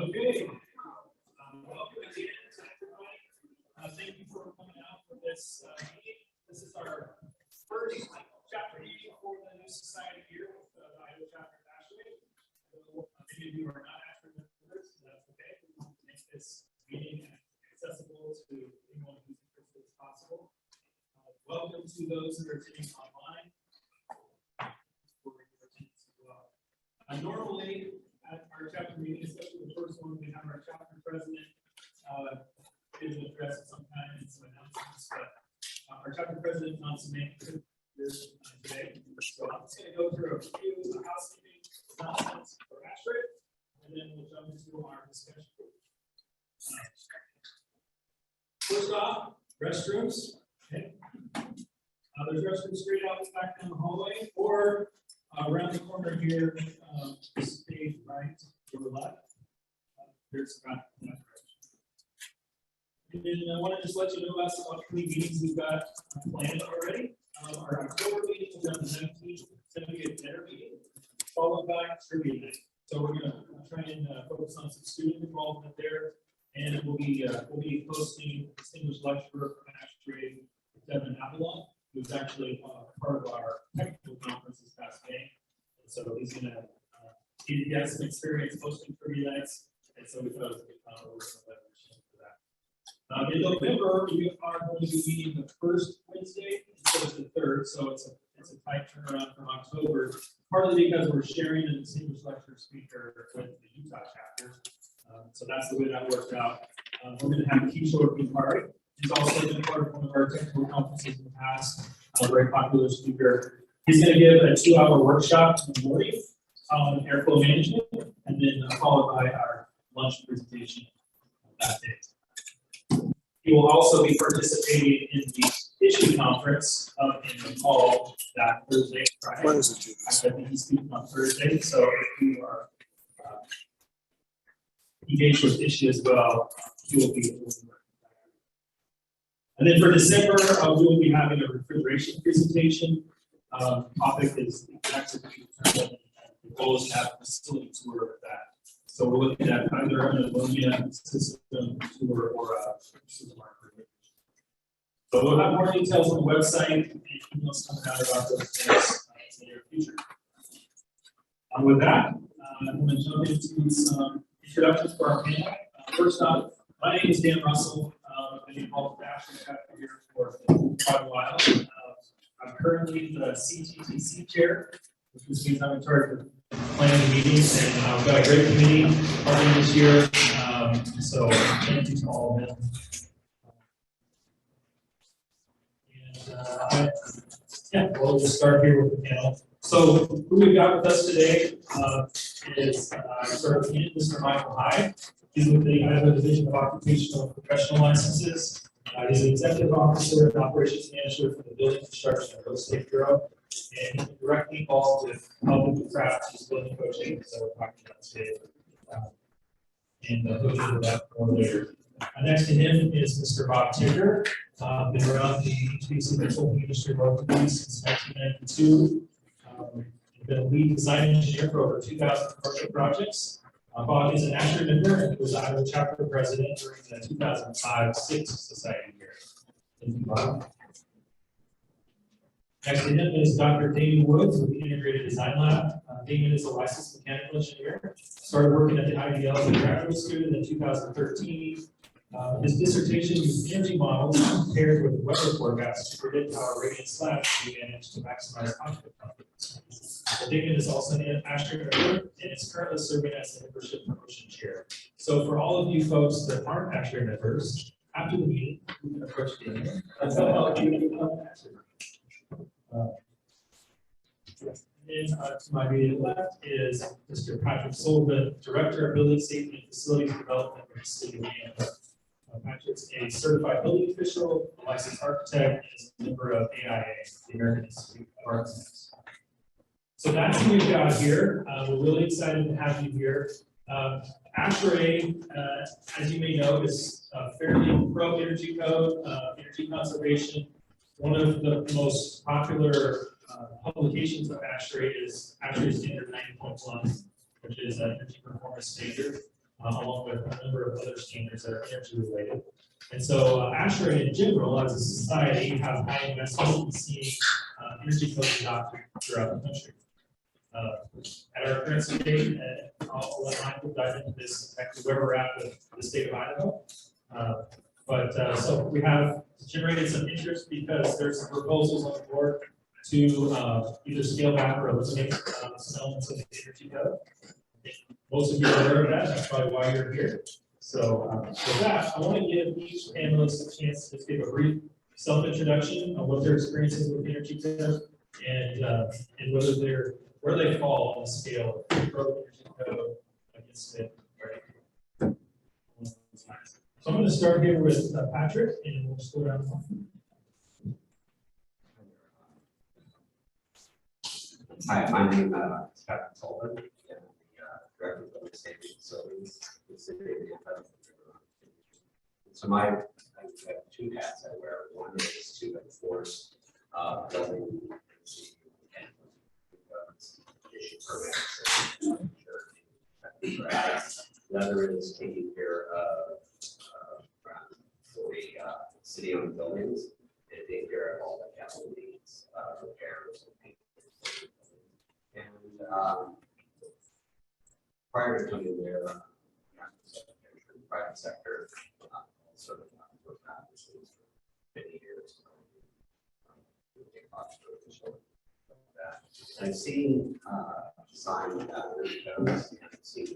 Okay. Welcome again, everybody. Thank you for coming out for this meeting. This is our first chapter meeting for the new society here with the Idaho chapter of ASHRAE. Many of you are not ASHRAE members, so that's okay. We want to make this meeting accessible to anyone who's interested as possible. Welcome to those that are attending online. For your attendance as well. Normally, at our chapter meeting, especially the first one, we have our chapter president give an address at some time and some announcements. But our chapter president wants to make this today. So I'm just going to go through a few housekeeping announcements for ASHRAE, and then we'll jump into our discussion. First off, restrooms. Okay. There's restrooms straight out back down the hallway, or around the corner here, stage right to the left. There's about that direction. And then I want to just let you know about some upcoming meetings we've got planned already. Our October meeting is on the 19th. It's going to be a dinner meeting, followed by trivia night. So we're going to try and focus on some student involvement there, and we'll be hosting distinguished lecturer from ASHRAE, Devin Avalon, who's actually part of our technical conference this past May. And so he's going to he has some experience hosting trivia nights, and so we thought it was a good time to work for that. In November, we are going to be meeting the first Wednesday instead of the third, so it's a tight turnaround from October, partly because we're sharing a distinguished lecture speaker with the Utah chapter. So that's the way that worked out. We're going to have Kishore Bihari. He's also been part of one of our technical conferences in the past, a very popular speaker. He's going to give a 2-hour workshop in the morning on airflow management, and then followed by our lunch presentation that day. He will also be participating in the issue conference in the fall that Thursday, Friday. What is it? I think he's speaking on Thursday, so if you are engaged with issue as well, he will be. And then for December, we will be having a refrigeration presentation. Topic is exactly the goal is to have a facility tour of that. So we're looking at either an ammonia system tour or a supermarket. So we'll have more details on the website and emails coming out about those things in the near future. With that, I'm going to jump into some introductions for our panel. First off, my name is Dan Russell. I've been involved with ASHRAE chapter here for quite a while. I'm currently the CTTC chair, which means I'm in charge of planning meetings, and I've got a great committee starting this year. So thank you to all of them. And we'll just start here with the panel. So who we've got with us today is Mr. Michael Hyde. He's with the Idaho Division of Occupational and Professional Licenses. He's an executive officer and operations manager for the Building Construction and Real Estate Bureau, and he's directly involved with helping to craft his building coaching. So we're talking about today, and we'll get into that more later. Next to him is Mr. Bob Tigger. Been around the HVAC consulting industry locally since 1992. Been a lead design engineer for over 2,000 commercial projects. Bob is an ASHRAE member and was Idaho chapter president during the 2005-06 society year. Thank you, Bob. Next to him is Dr. Damon Woods with the Integrated Design Lab. Damon is a licensed mechanical engineer. Started working at the IDL as a graduate student in 2013. His dissertation used energy models paired with weather forecasts to predict how a radiant slab should be managed to maximize occupant comfort. Damon is also an ASHRAE member and is currently serving as the membership promotion chair. So for all of you folks that aren't ASHRAE members, after the meeting, we can approach Damon. That's how you can become ASHRAE. And to my immediate left is Mr. Patrick Sullivan, Director of Building Safety and Facilities Development for the City of Idaho. Patrick's a certified building official, a licensed architect, and is a member of AIA, the American Institute of Architects. So that's who we've got here. We're really excited to have you here. ASHRAE, as you may know, is fairly pro-energy code, energy conservation. One of the most popular publications of ASHRAE is ASHRAE Standard 90.1, which is an energy performance standard. along with a number of other standards that are energy related. And so ASHRAE in general, as a society, have high investment in seeing energy codes adopted throughout the country. At our current state, I'll let Michael dive into this, actually where we're at with the state of Idaho. So we have generated some interest because there's some proposals on the board to either scale back or eliminate some elements of the energy code. Most of you are aware of that. That's probably why you're here. So with that, I want to give each panelist a chance to just give a brief self-introduction on what their experiences with energy code and where they fall on the scale of pro energy code against it. Right? So I'm going to start here with Patrick, and we'll just go down the line. Hi, my name is Patrick Sullivan. I'm the director of public safety facilities in the city of Idaho. So I have two hats I wear. One is to enforce building issue permits. The other is taking care of around 40 city-owned buildings and taking care of all the capital needs, repairs, and maintenance. And prior to coming there, private sector, sort of worked on this for 50 years. I've seen design without energy codes, and I've seen the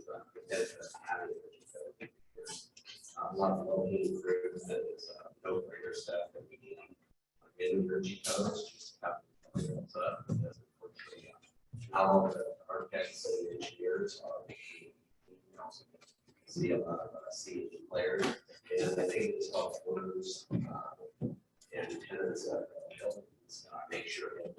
benefit of having energy code. There's a lot of low-hanging fruit that is no-brainer stuff that we need in energy codes. Just have to build up because unfortunately, how the architects and engineers are, you also see a lot of CE players, and I think it's helps owners and tenants of buildings make sure that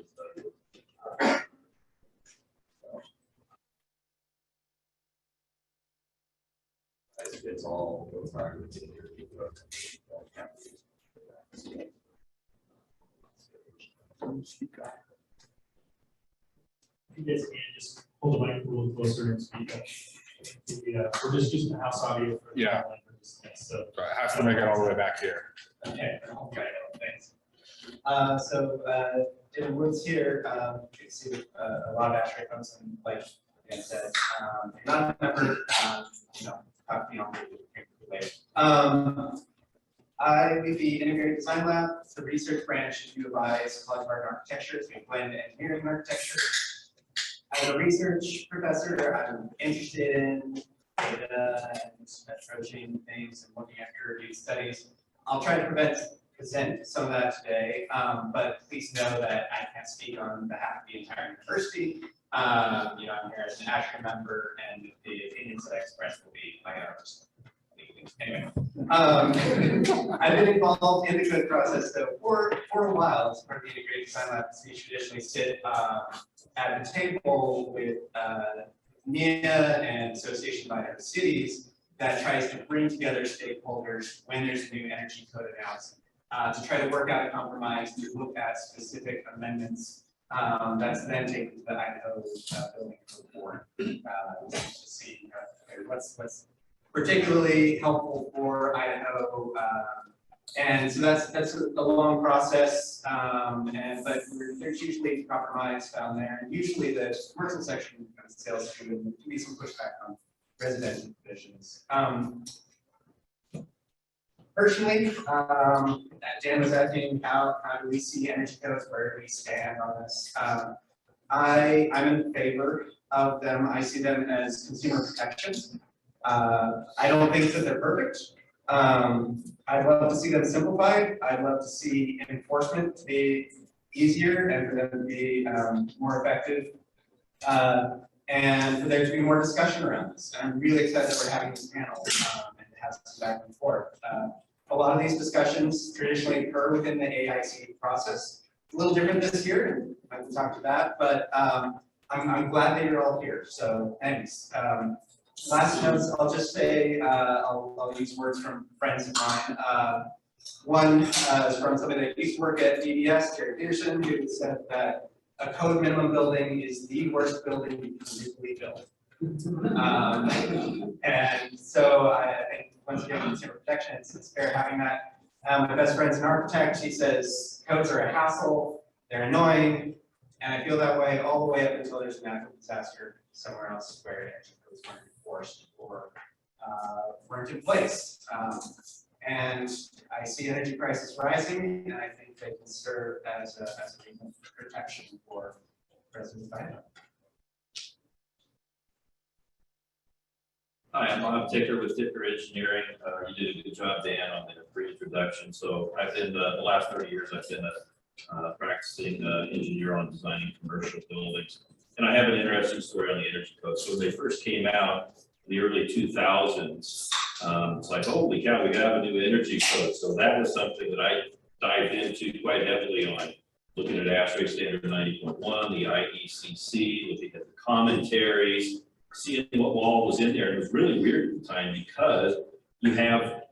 it's all requirements in your You guys can just hold the mic a little closer and speak up. We're just using the house audio for Yeah. So I have to make it all the way back here. Okay, thanks. David Woods here. You can see a lot of ASHRAE folks, and like Dan said, not a member, I lead the Integrated Design Lab. It's the research branch at U of I's College of Art and Architecture. So we blend engineering and architecture. As a research professor, I'm interested in data and approaching things and looking at peer-reviewed studies. I'll try to present some of that today, but please know that I can't speak on behalf of the entire university. I'm here as an ASHRAE member, and the opinions that I express will be my own. Anyway, I've been involved in the code process though for a while as part of the Integrated Design Lab. We traditionally sit at the table with NIA and Association of Idaho Cities that tries to bring together stakeholders when there's a new energy code announced to try to work out a compromise to look at specific amendments that's then taken to the Idaho Building Code Board to see what's particularly helpful for Idaho, and so that's a long process. But there's usually compromise found there, and usually the commercial section of the sales to can be some pushback on residential provisions. Personally, Dan was asking how do we see energy codes, where do we stand on this? I'm in favor of them. I see them as consumer protections. I don't think that they're perfect. I'd love to see them simplified. I'd love to see enforcement to be easier and for them to be more effective. And for there to be more discussion around this. And I'm really excited that we're having this panel and it has some back and forth. A lot of these discussions traditionally occur within the AIC process. It's a little different this year, and I can talk to that, but I'm glad that you're all here. So thanks. Last notes, I'll just say, I'll use words from friends of mine. One is from somebody that used to work at DBS, Terry Peterson, who said that a code minimum building is the worst building you can legally build. And so I think once again, consumer protection, it's fair having that. My best friend's an architect. She says codes are a hassle, they're annoying, and I feel that way all the way up until there's a natural disaster somewhere else where energy codes weren't enforced or weren't in place. And I see energy prices rising, and I think they can serve as a reason for protection for residents of Idaho. Hi, I'm Bob Ticker with Ticker Engineering. You did a good job, Dan, on the pre-introduction. So I've been, the last 30 years, I've been a practicing engineer on designing commercial buildings. And I have an interesting story on the energy code. So when they first came out in the early 2000s, it's like, holy cow, we have a new energy code. So that was something that I dived into quite heavily on, looking at ASHRAE standard 90.1, the IECC, looking at the commentaries, seeing what all was in there. And it was really weird at the time because you have,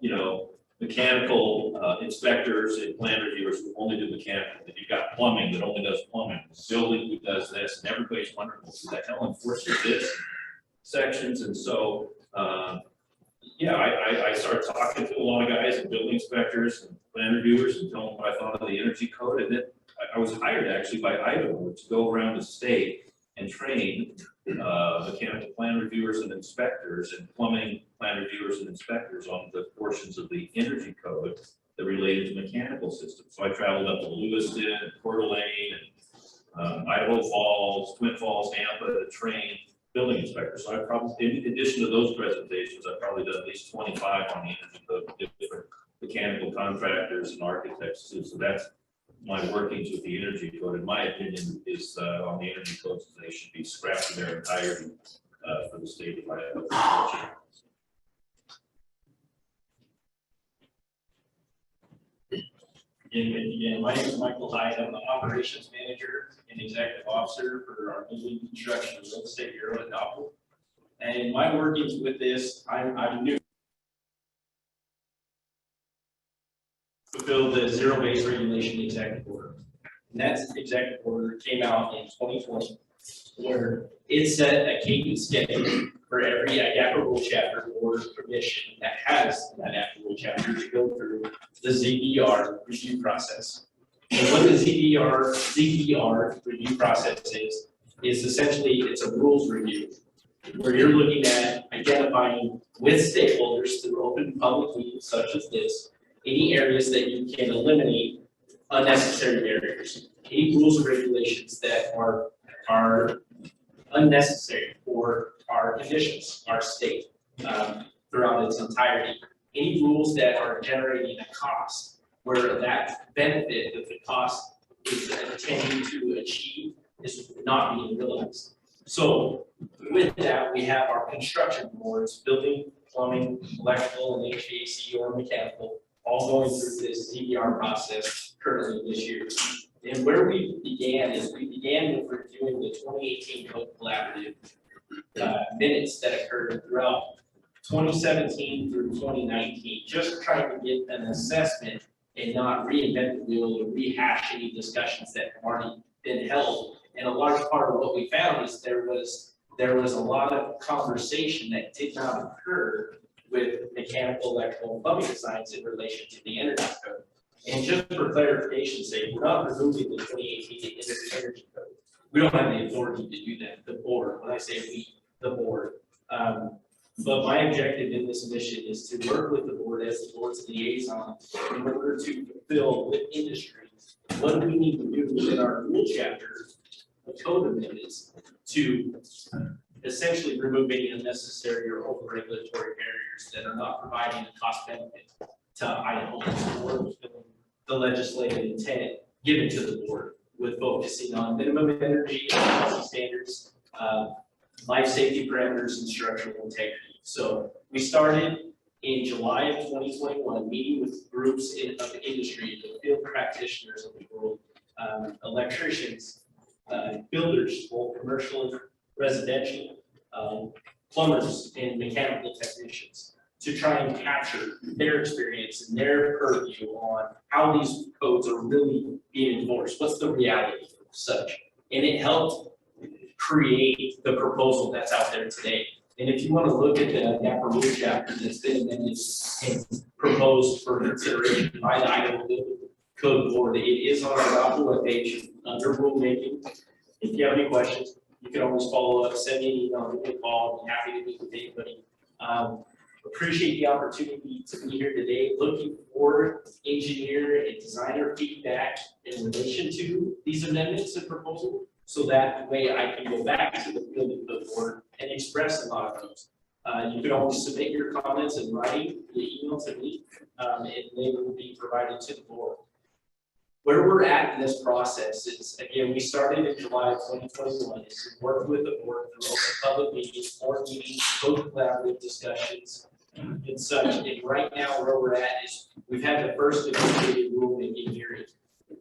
mechanical inspectors and plan reviewers who only do mechanical. Then you've got plumbing that only does plumbing, building who does this, and everybody's wondering, well, who the hell enforces this sections? And so, I started talking to a lot of guys and building inspectors and plan reviewers and telling them what I thought of the energy code. And then I was hired actually by Idaho to go around the state and train mechanical plan reviewers and inspectors and plumbing plan reviewers and inspectors on the portions of the energy code that related to mechanical systems. So I traveled up to Lewiston, Coeur d'Alene, and Idaho Falls, Twin Falls, Nampa to train building inspectors. So I probably, in addition to those presentations, I've probably done at least 25 on the energy code with different mechanical contractors and architects too. So that's my workings with the energy code, in my opinion, is on the energy codes, they should be scrapped in their entirety for the state of Idaho. Again, my name is Michael Hyde. I'm the operations manager and executive officer for our building construction and real estate bureau at Idaho. And my workings with this, I'm new. Fulfill the zero-based regulation executive order. And that executive order came out in 2020, where it set a cadence schedule for every IDAPA rule chapter or permission that has an IDAPA rule chapter to go through the ZBR review process. And what the ZBR review process is essentially it's a rules review where you're looking at identifying with stakeholders through open public meetings such as this, any areas that you can eliminate unnecessary barriers, any rules and regulations that are unnecessary for our conditions, our state, throughout its entirety. Any rules that are generating a cost where that benefit that the cost is intending to achieve is not being realized. So with that, we have our construction boards, building, plumbing, electrical, and HVAC or mechanical, all going through this ZBR process currently this year. And where we began with reviewing the 2018 Code Collaborative minutes that occurred throughout 2017 through 2019, just trying to get an assessment and not reinvent the wheel or rehash any discussions that have already been held. And a large part of what we found is there was a lot of conversation that did not occur with mechanical, electrical, and plumbing designs in relation to the energy code. And just for clarification's sake, we're not removing the 2018 energy code. We don't have the authority to do that. The board, when I say we, the board. But my objective in this mission is to work with the board as the board's liaison in order to fulfill with industry what do we need to do within our rule chapters, the code amendments, to essentially remove any unnecessary or over-regulatory barriers that are not providing a cost benefit to Idahoans or fulfilling the legislative intent given to the board with focusing on minimum energy efficiency standards, life safety parameters, and structural integrity. So we started in July of 2021, meeting with groups of the industry, the field practitioners of the world, electricians, builders, both commercial and residential, plumbers and mechanical technicians, to try and capture their experience and their purview on how these codes are really being enforced. What's the reality of such? And it helped create the proposal that's out there today. And if you want to look at the NAPA rule chapter that's been amended and proposed for consideration by the Idaho Code Board, it is on our document page under rulemaking. If you have any questions, you can always follow up, send me an email, give me a call, I'd be happy to meet with anybody. Appreciate the opportunity to be here today, looking for engineer and designer feedback in relation to these amendments and proposals, so that way I can go back to the building code board and express a lot of those. You can always submit your comments in writing via email to me, and they will be provided to the board. Where we're at in this process is, again, we started in July of 2021, is we worked with the board through open public meetings, board meetings, co-collaborative discussions, and such. And right now, where we're at is, we've had the first negotiated rulemaking hearing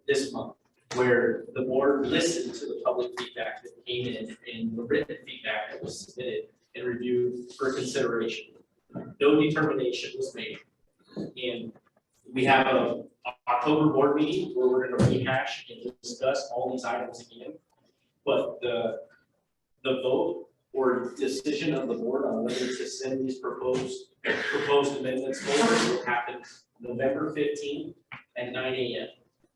this month, where the board listened to the public feedback that came in and the written feedback that was submitted and reviewed for consideration. No determination was made. And we have a October board meeting where we're going to rehash and discuss all these items again. But the vote or decision of the board on whether to send these proposed amendments forward will happen November 15th at 9 a.m.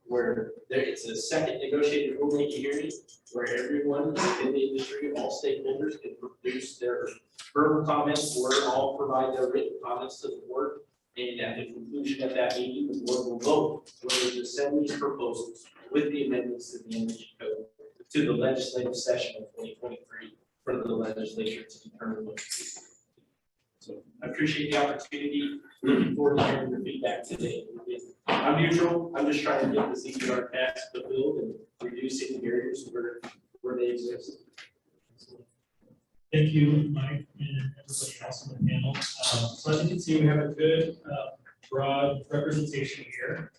where it's a second negotiated rulemaking hearing where everyone in the industry, all stakeholders, can produce their verbal comments or all provide their written comments to the board. And at the conclusion of that meeting, the board will vote whether to send these proposals with the amendments to the energy code to the legislative session of 2023 for the legislature to determine what to do. So I appreciate the opportunity. Looking forward to hearing your feedback today. I'm neutral. I'm just trying to get the CPR task fulfilled and reduce any barriers where they exist. Thank you, Mike, and everybody else on the panel. So as you can see, we have a good, broad representation here.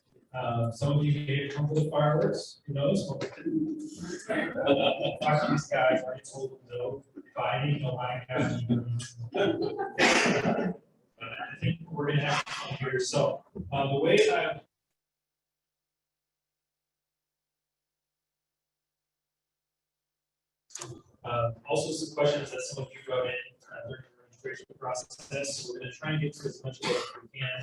Some of you may come for the fireworks, who knows? Talk to these guys, already told them no, fighting, no hiding. I think we're gonna have fun here. So the way I also some questions that some of you wrote in during the registration process. So we're going to try and get through as much of it as we can.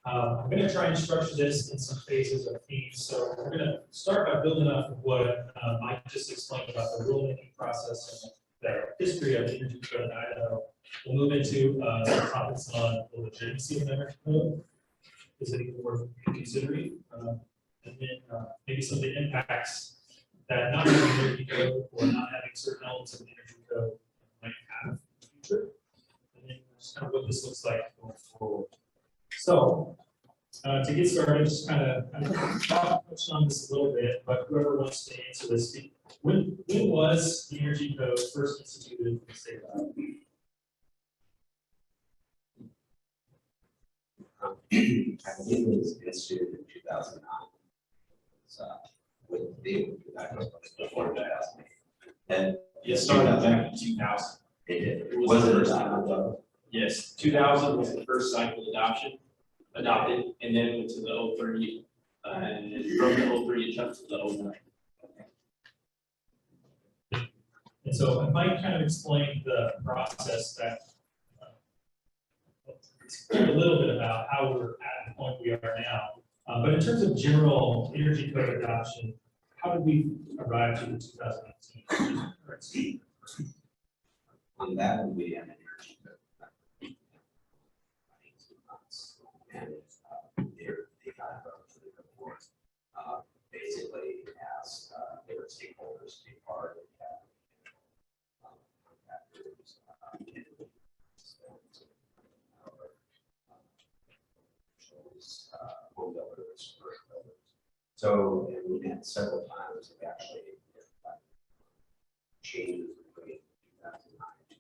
I'm going to try and structure this in some phases or themes. So we're going to start by building off of what Mike just explained about the rulemaking process and the history of the energy code in Idaho. We'll move into some topics on the legitimacy of the energy code. Is it even worth considering? And then maybe some of the impacts that not having an energy code or not having certain elements of the energy code might have in the future. And then just kind of what this looks like going forward. So to get started, just kind of touched on this a little bit, but whoever wants to answer this, when was the energy code first instituted in the state of Idaho? I believe it was instituted in 2009. So with the before 2008. And It started back in 2000. it did. It was Was the it first adopted? Yes, 2000 was the first cycle adopted, and then it went to the 03, and from the 03 it jumped to the 09. And so I might kind of explain the process that a little bit about how we're at the point we are now. But in terms of general energy code adoption, how did we arrive to the 2018? On that, we had an energy code. 18 months. And they got to the board. Basically asked their stakeholders to be part of that. Home builders, commercial builders. So, and we met several times, we actually changes between 2009 and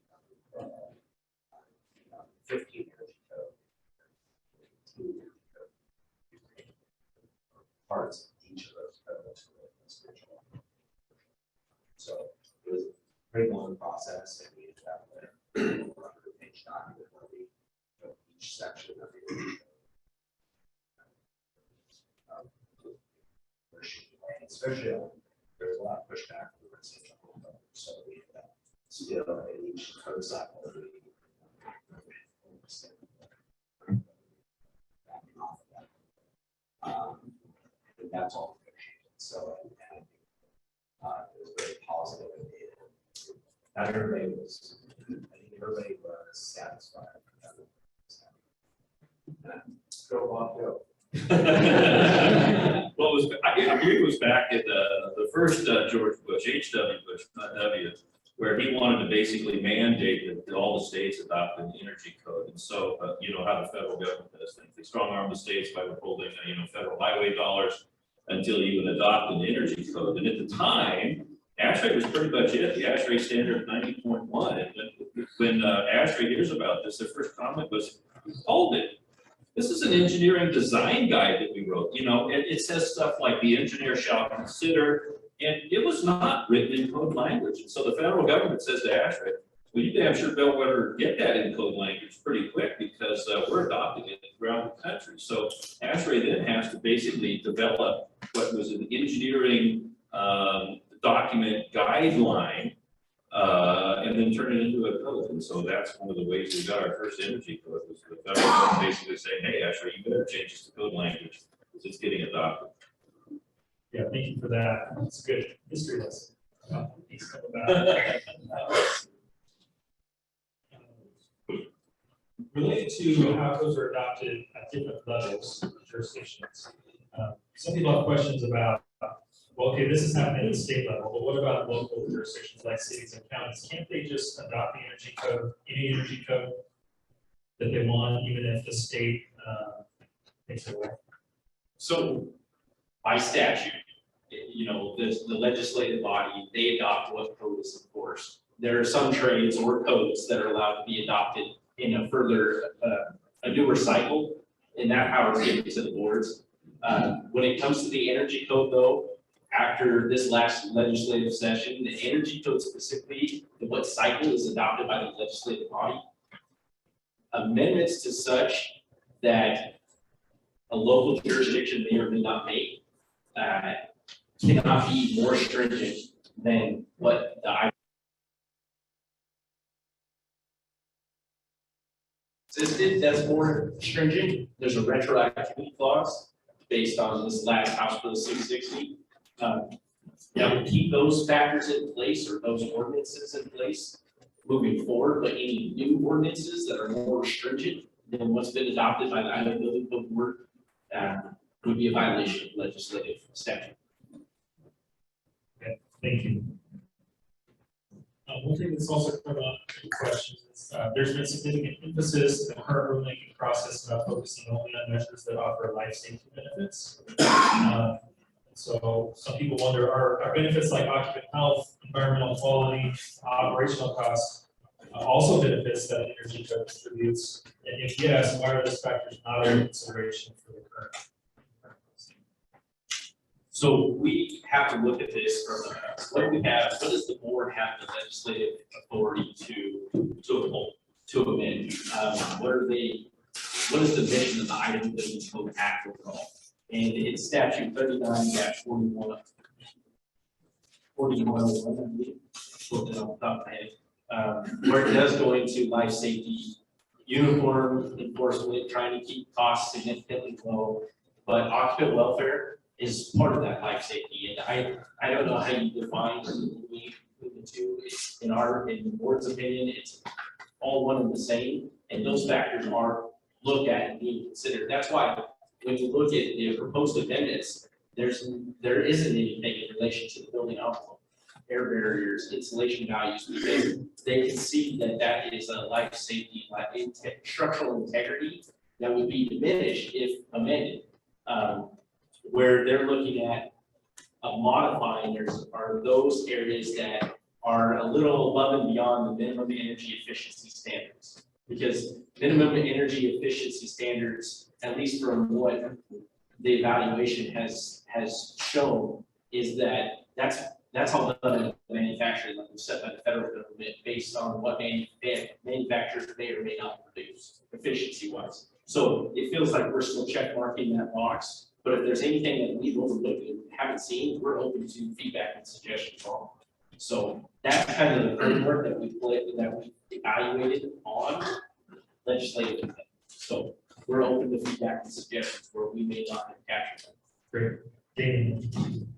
2015 energy code, 18 energy code. Parts of each of those codes were residential. So it was a very long process, and we ended up with a 100-page document where we took each section of the energy code. Especially, there's a lot of pushback from residential home builders, so we ended up still in each code cycle. And that's all. So, and, it was very positive. And not everybody was, I think everybody was satisfied. Go on, go. Well, it was, I believe it was back at the first George Bush, H.W. Bush, not W, where he wanted to basically mandate that all the states adopt an energy code. And so, you know, how the federal government does things. They strong arm the states by withholding, you know, federal highway dollars until you would adopt an energy code. And at the time, ASHRAE was pretty much it, the ASHRAE standard of 90.1. And when ASHRAE hears about this, their first comment was, hold it. This is an engineering design guide that we wrote, you know, it says stuff like the engineer shall consider, and it was not written in code language. And so the federal government says to ASHRAE, well, you damn sure better get that in code language pretty quick because we're adopting it around the country. So ASHRAE then has to basically develop what was an engineering document guideline and then turn it into a code. And so that's one of the ways we got our first energy code, was the federal government basically saying, hey, ASHRAE, you better change this to code language because it's getting adopted. Yeah, thank you for that. It's a good history lesson. Thanks about that. Related to how codes are adopted at different levels of jurisdictions, some people have questions about, well, okay, this is happening at the state level, but what about local jurisdictions like cities and counties? Can't they just adopt the energy code, any energy code that they want, even if the state takes it away? So by statute, you know, the legislative body, they adopt what code is enforced. There are some trades or codes that are allowed to be adopted in a further, a newer cycle, and that power is given to the boards. When it comes to the energy code though, after this last legislative session, the energy code specifically, what cycle is adopted by the legislative body, amendments to such that a local jurisdiction may or may not make, cannot be more stringent than what the existed that's more stringent. There's a retroactivity clause based on this last House Bill 660. That would keep those factors in place or those ordinances in place moving forward, but any new ordinances that are more stringent than what's been adopted by the Idaho Building Code Board would be a violation of legislative statute. Okay, thank you. One thing that's also come up in questions is there's been significant emphasis in the current rulemaking process about focusing only on measures that offer life safety benefits. So some people wonder, are benefits like occupant health, environmental quality, operational costs also benefits that the energy code distributes? And if yes, why are those factors not under consideration for the current? So we have to look at this from what we have, what does the board have the legislative authority to amend? What is the mission of the Idaho Building Code Act overall? And it's statute 39-41. 4101, I believe, put it on the top of my head, where it does go into life safety, uniform enforcement, trying to keep costs significantly low, but occupant welfare is part of that life safety. And I don't know how you define the two. In the board's opinion, it's all one and the same, and those factors are looked at and being considered. That's why when you look at the proposed amendments, there isn't anything in relation to the building envelope, air barriers, insulation values, because they can see that that is a life safety, structural integrity that would be diminished if amended. Where they're looking at modifying are those areas that are a little above and beyond the minimum energy efficiency standards. Because minimum energy efficiency standards, at least from what the evaluation has shown, is that that's all done in manufacturing, like set by the federal government based on what manufacturers may or may not produce efficiency wise. So it feels like we're still check marking that box. But if there's anything that we've overlooked and haven't seen, we're open to feedback and suggestions on. So that's kind of the framework that we evaluated on legislative. So we're open to feedback and suggestions where we may not have captured them. Great. Damien.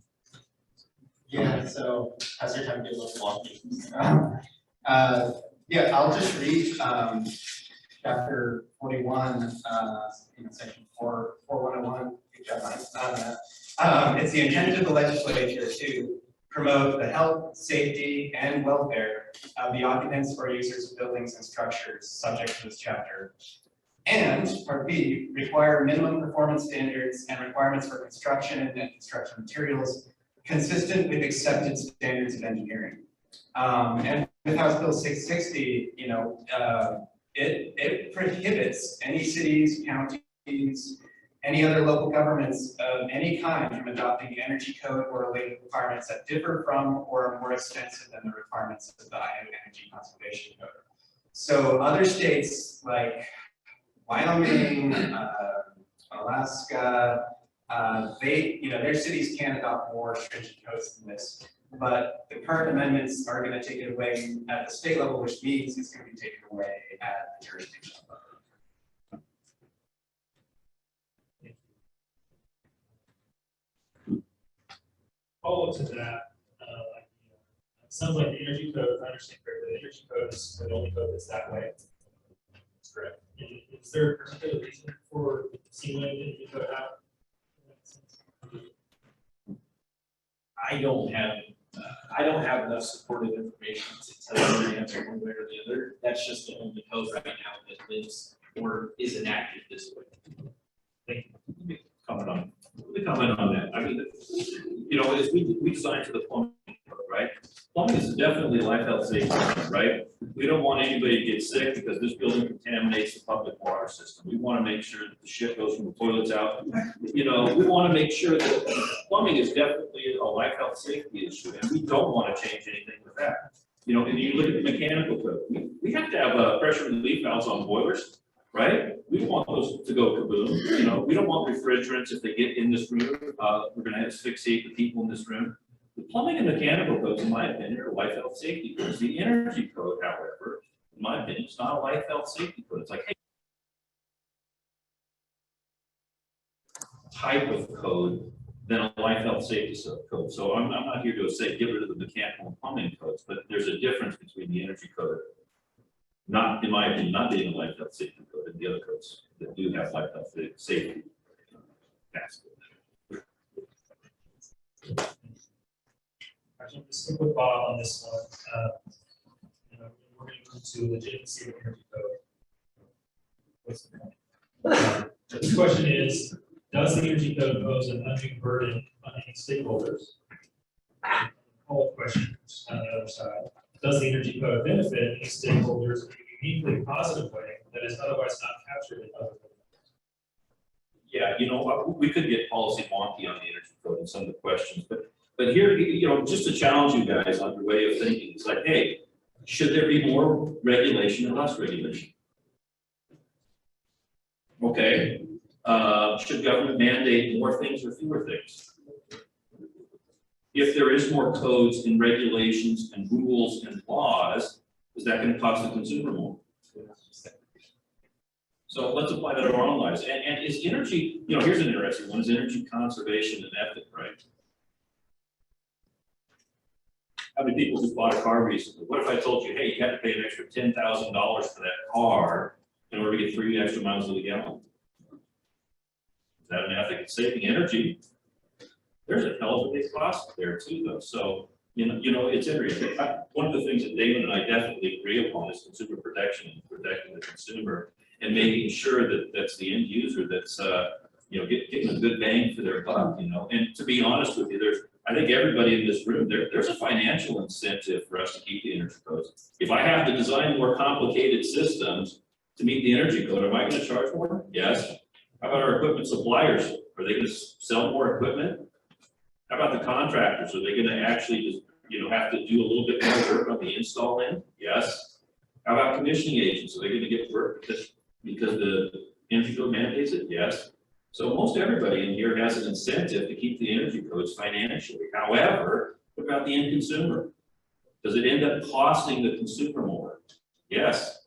Yeah, so how's your time doing with walking? Yeah, I'll just read chapter 41, section 4101. Good job, Mike, on that. It's the intent of the legislature to promote the health, safety, and welfare of the occupants or users of buildings and structures subject to this chapter. And part B, require minimum performance standards and requirements for construction and construction materials consistent with accepted standards of engineering. And with House Bill 660, it prohibits any cities, counties, any other local governments of any kind from adopting energy code or related requirements that differ from or are more extensive than the requirements of the Idaho Energy Conservation Code. So other states like Wyoming, Alaska, their cities can adopt more stringent codes than this, but the current amendments are going to take it away at the state level, which means it's going to be taken away at the jurisdiction level. Follow up to that, it sounds like the energy code, if I understand correctly, the energy code is the only code that's that way. That's correct. Is there a particular reason for seeing the energy code out? I don't have enough supportive information to tell you the answer one way or the other. That's just the only code right now that lives or is enacted this way. Thank you. Let me comment on that. I mean, as we designed to the plumbing code, right? Plumbing is definitely life health safety, right? We don't want anybody to get sick because this building contaminates the public water system. We want to make sure that the shit goes from the toilets out. We want to make sure that plumbing is definitely a life health safety issue, and we don't want to change anything with that. And you look at the mechanical code, we have to have pressure relief valves on boilers, right? We don't want those to go kaboom. We don't want refrigerants if they get in this room. We're going to asphyxiate the people in this room. The plumbing and mechanical codes, in my opinion, are life health safety codes. The energy code, however, in my opinion, is not a life health safety code. It's like, hey, type of code than a life health safety code. So I'm not here to say get rid of the mechanical and plumbing codes, but there's a difference between the energy code, not in my opinion, not being a life health safety code, and the other codes that do have life health safety. Actually, I'm just stick with Bob on this one. We're going to move to legitimacy of energy code. What's the point? The question is, does the energy code pose an undue burden on any stakeholders? Whole question on the other side. Does the energy code benefit any stakeholders in a uniquely positive way that is otherwise not captured in other codes? Yeah, we could get policy wonky on the energy code and some of the questions, but here, just to challenge you guys on your way of thinking, it's like, hey, should there be more regulation or less regulation? Okay. Should government mandate more things or fewer things? If there is more codes and regulations and rules and laws, is that going to cost the consumer more? So let's apply that to our own lives. And is energy, here's an interesting one, is energy conservation and ethic, right? How many people just bought a car recently? What if I told you, hey, you have to pay an extra $10,000 for that car in order to get 3 extra miles to the gallon? Is that an ethic? It's saving energy. There's a hell of a big cost there too, though. So, it's interesting. One of the things that Damon and I definitely agree upon is consumer protection and protecting the consumer and making sure that that's the end user that's, getting a good bang for their buck, And to be honest with you, I think everybody in this room, there's a financial incentive for us to keep the energy codes. If I have to design more complicated systems to meet the energy code, am I going to charge more? Yes. How about our equipment suppliers? Are they going to sell more equipment? How about the contractors? Are they going to actually just, have to do a little bit more work on the install end? Yes. How about commissioning agents? Are they going to get work because the energy code mandates it? Yes. So most everybody in here has an incentive to keep the energy codes financially. However, what about the end consumer? Does it end up costing the consumer more? Yes.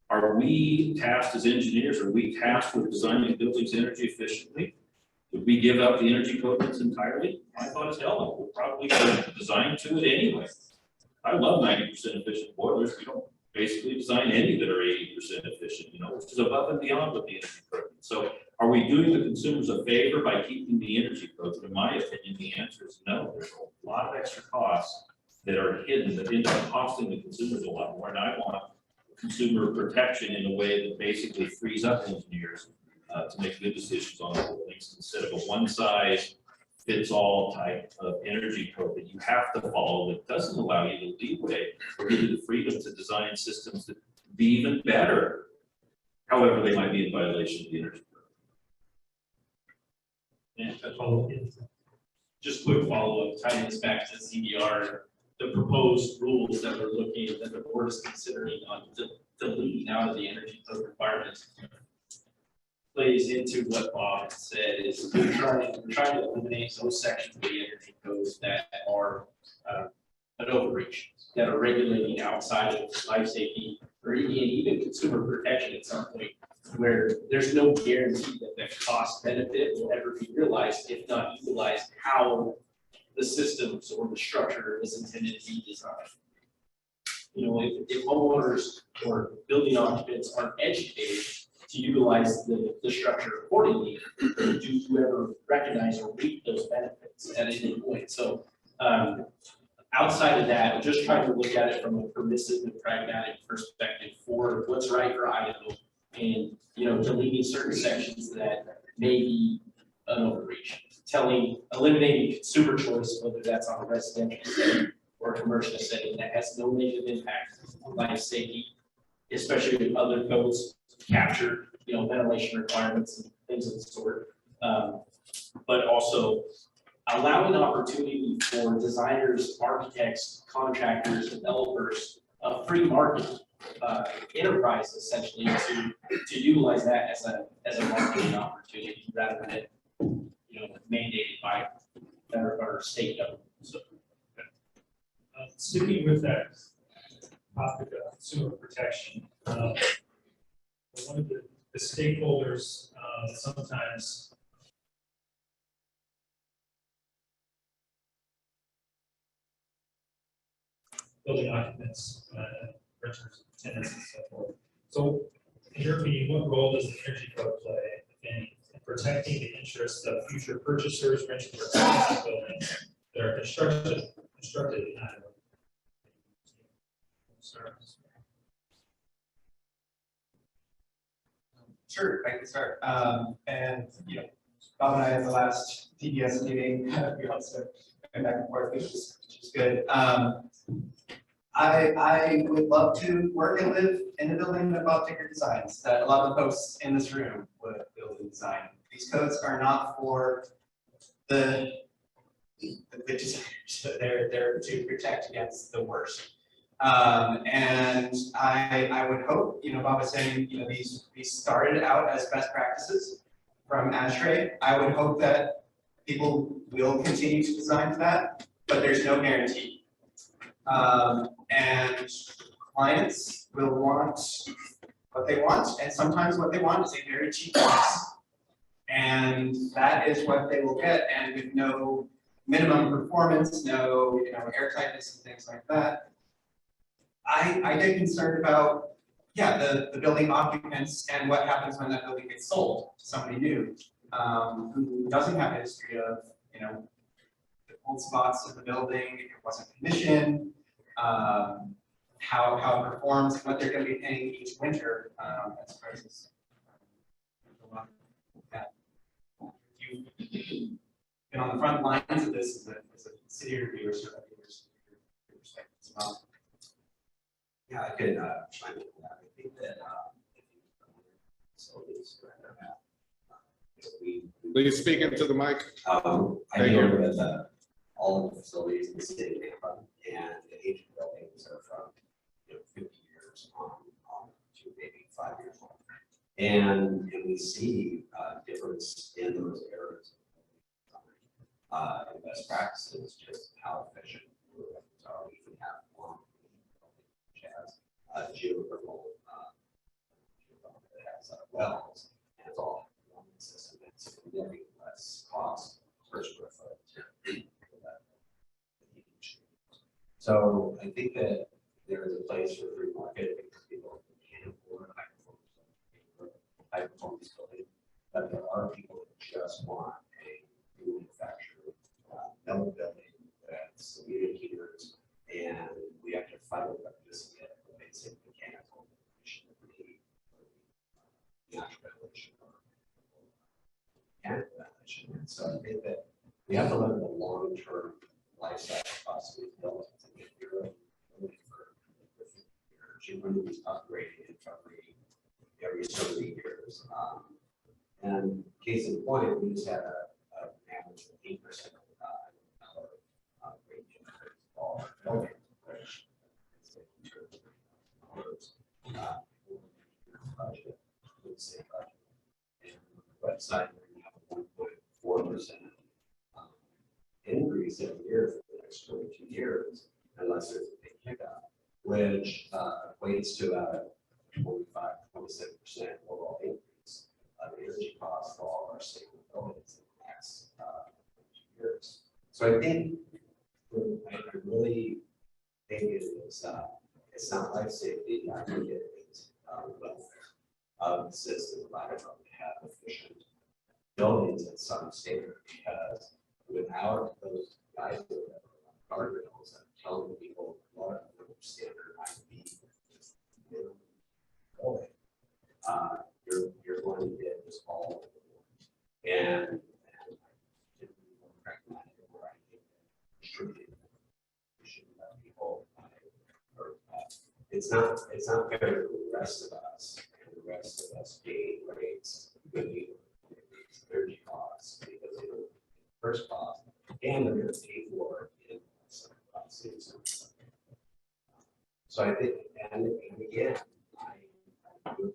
Are we tasked as engineers, are we tasked with designing buildings energy efficiently? Would we give up the energy codes entirely? I thought as hell, we're probably designed to it anyway. I love 90% efficient boilers. We don't basically design any that are 80% efficient, which is above and beyond what the energy code is. So are we doing the consumers a favor by keeping the energy codes? In my opinion, the answer is no. There's a lot of extra costs that are hidden that end up costing the consumers a lot more. And I want consumer protection in a way that basically frees up engineers to make good decisions on buildings instead of a one-size-fits-all type of energy code that you have to follow that doesn't allow you to leeway or give you the freedom to design systems that be even better. However, they might be in violation of the energy code. And a follow-up, just quick follow-up, tying this back to CBR, the proposed rules that the board is considering on deleting out of the energy code requirements plays into what Bob said, is we're trying to eliminate those sections of the energy codes that are an overreach, that are regulating outside of life safety or even consumer protection at some point, where there's no guarantee that the cost benefit will ever be realized, if not utilized, how the systems or the structure is intended to be designed. If homeowners or building occupants aren't educated to utilize the structure accordingly, do you ever recognize or reap those benefits at any point? So outside of that, I'm just trying to look at it from a permissive and pragmatic perspective for what's right for Idaho, and deleting certain sections that may be an overreach, eliminating consumer choice, whether that's on a residential setting or a commercial setting, that has no negative impact on life safety, especially if other codes capture, ventilation requirements and things of the sort. But also allowing opportunity for designers, architects, contractors, developers, a free market enterprise essentially to utilize that as a marketing opportunity rather than mandated by our state government. So, sticking with that topic of consumer protection, one of the stakeholders sometimes building occupants, renters, tenants, and so forth. So, in your opinion, what role does the energy code play, if any, in protecting the interests of future purchasers, renters, or tenants of buildings that are constructed in Idaho? Sure, I can start. And Bob and I at the last TDS meeting, we also went back and forth, which is good. I would love to work and live in a building that Bob Ticker designs, that a lot of the folks in this room would build and design. These codes are not for the designers, they're to protect against the worst. And I would hope, Bob was saying, these started out as best practices from ASHRAE. I would hope that people will continue to design to that, but there's no guarantee. And clients will want what they want, and sometimes what they want is a very cheap price. And that is what they will get, and with no minimum performance, no airtightness and things like that. I get concerned about, the building occupants and what happens when that building gets sold to somebody new, who doesn't have a history of, the cold spots in the building, it wasn't commissioned, how it performs, what they're going to be paying each winter as prices. You've been on the front lines of this as a city reviewer, so that your perspective as well. Yeah, I could chime in on that. I think that facilities Please speak into the mic. I Thank deal you. with all of the facilities in the city of Tampa, and the age of buildings are from 50 years on to maybe 5 years old. And we see difference in those areas. Best practices, just how efficient we have significantly less cost per square foot. So I think that there is a place for free market because people can afford high performance building, but there are people that just want a manufactured metal building that's community heaters, and we have to fight over this to get the basic mechanical condition that we need for the natural ventilation or mechanical ventilation. And so I think that we have to look at the long-term life cycle cost of these buildings. And if you're looking for energy, when do we upgrading it every so many years? And case in point, we just had an average of 8% rate increase for all buildings, which is in terms of budget, would say budget. And on the website, we have a 1.4% increase every year for the next 22 years, unless there's a big hiccup, which equates to a 25-27% overall increase of energy costs for all of our state buildings in the next 2 years. So I think I really think it is it's not life safety. I think it is welfare of the system. I don't know, we have efficient buildings at some standard, because without those guys with guardrails and telling people what a standard might be, you're going to get this all over the board. And I didn't recognize it where I think distributing people it's not fair to the rest of us, and the rest of us paying rates with energy costs because they don't first cost, and they're going to pay for it in some costs. So I think, and again, I would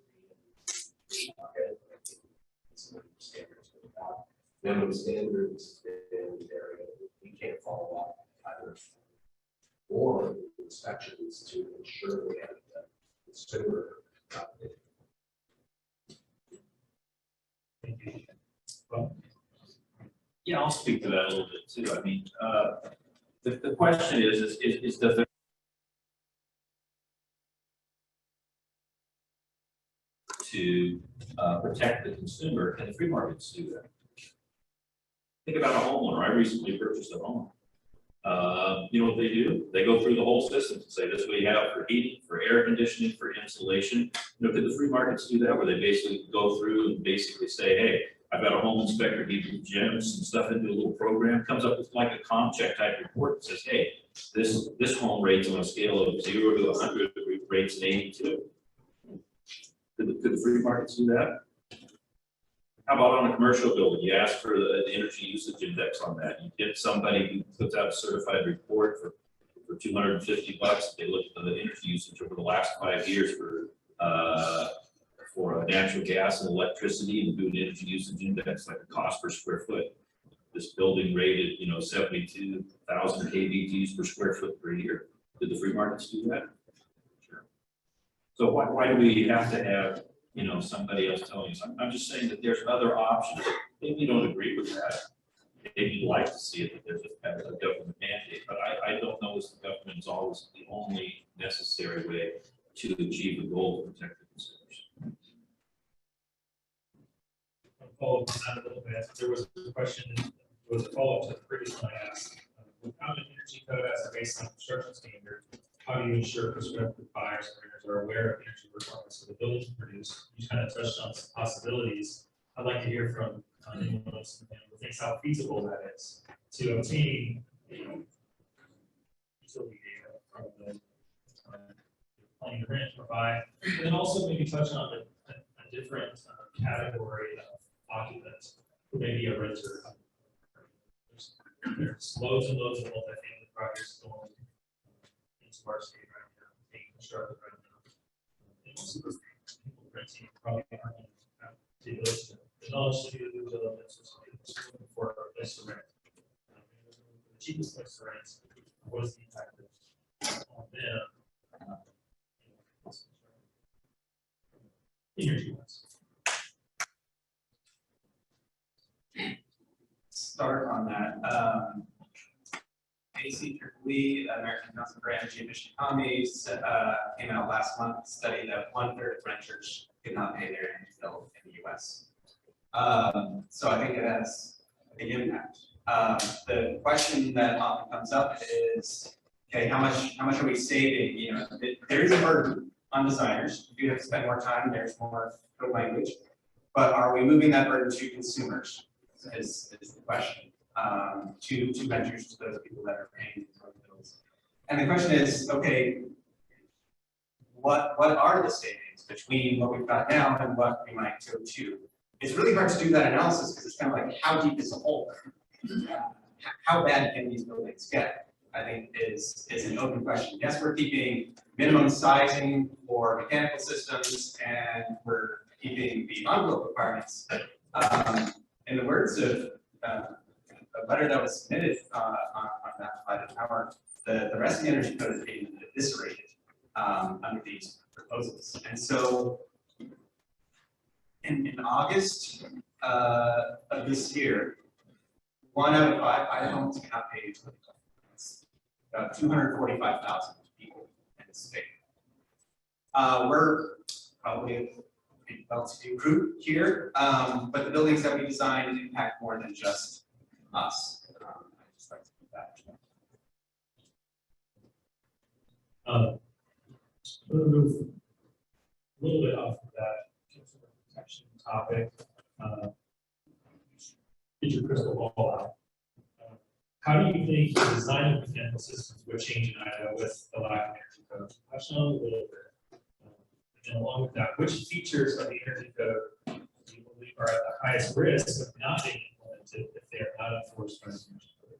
be some standards without minimum standards in the area we can't follow up either, or inspections to ensure we have the consumer. Well, Yeah, I'll speak to that a little bit too. I mean, the question is does the to protect the consumer, and the free markets do that? Think about a homeowner. I recently purchased a home. You know what they do? They go through the whole system and say, this is what you have for heating, for air conditioning, for insulation. You know, could the free markets do that, where they basically go through and basically say, hey, I've got a home inspector, he gems some stuff into a little program, comes up with like a com check type report that says, hey, this home rates on a scale of 0 to 100, rates an 82. Could the free markets do that? How about on a commercial building? You ask for the energy usage index on that. You get somebody who puts out a certified report for $250. They look at the energy usage over the last 5 years for natural gas and electricity, and do an energy usage index, like a cost per square foot. This building rated, 72,000 kVTs per square foot per year. Did the free markets do that? Sure. So why do we have to have somebody else telling us? I'm just saying that there's other options. Maybe you don't agree with that. Maybe you'd like to see it that there's a government mandate, but I don't know if the government is always the only necessary way to achieve the goal of protect the consumers. I'll follow up on that a little bit. There was a question, was a follow-up to the previous one I asked. Without an energy code as a baseline construction standard, how do you ensure prospective buyers or renters are aware of energy requirements of the building to produce? You kind of touched on some possibilities. I'd like to hear from anyone else who thinks how feasible that is to obtain utility data from the planning to rent or buy, and then also maybe touch on a different category of occupants who may be a renter. There's loads and loads of multifamily projects going into our state right now, being constructed right now. And most of those people renting probably aren't going to have the ability to acknowledge to do due diligence or something for a place to rent. The cheapest place to rent, what is the impact on them? Energy wise. start on that. ASHRAE, American Council for Energy Efficient Economies, came out last month, a study that 1/3 of renters could not pay their energy bill in the US. So I think it has a big impact. The question that often comes up is, okay, how much are we saving? You know, there is a burden on designers. You have to spend more time, there's more code language. But are we moving that burden to consumers is the question. To renters, to those people that are paying those bills. And the question is, okay, what are the savings between what we've got now and what we might go to? It's really hard to do that analysis because it's kind of like, how deep is the hole? How bad can these buildings get? I think is an open question. Yes, we're keeping minimum sizing for mechanical systems and we're keeping the envelope requirements. In the words of a letter that was submitted on that by the power, the rest of the energy code is being eviscerated under these proposals. And so in August of this year, 1 out of 5 Idahans cannot pay utility bills. It's about 245,000 people in the state. We're probably a well-to-do group here, but the buildings that we designed impact more than just us. I just like to put that. Move a little bit off of that consumer protection topic. Get your crystal ball out. How do you think the design of mechanical systems would change in Idaho with the lack of energy code? Touch on it a little bit. And along with that, which features of the energy code do you believe are at the highest risk of not being implemented if they are not enforced by the energy code?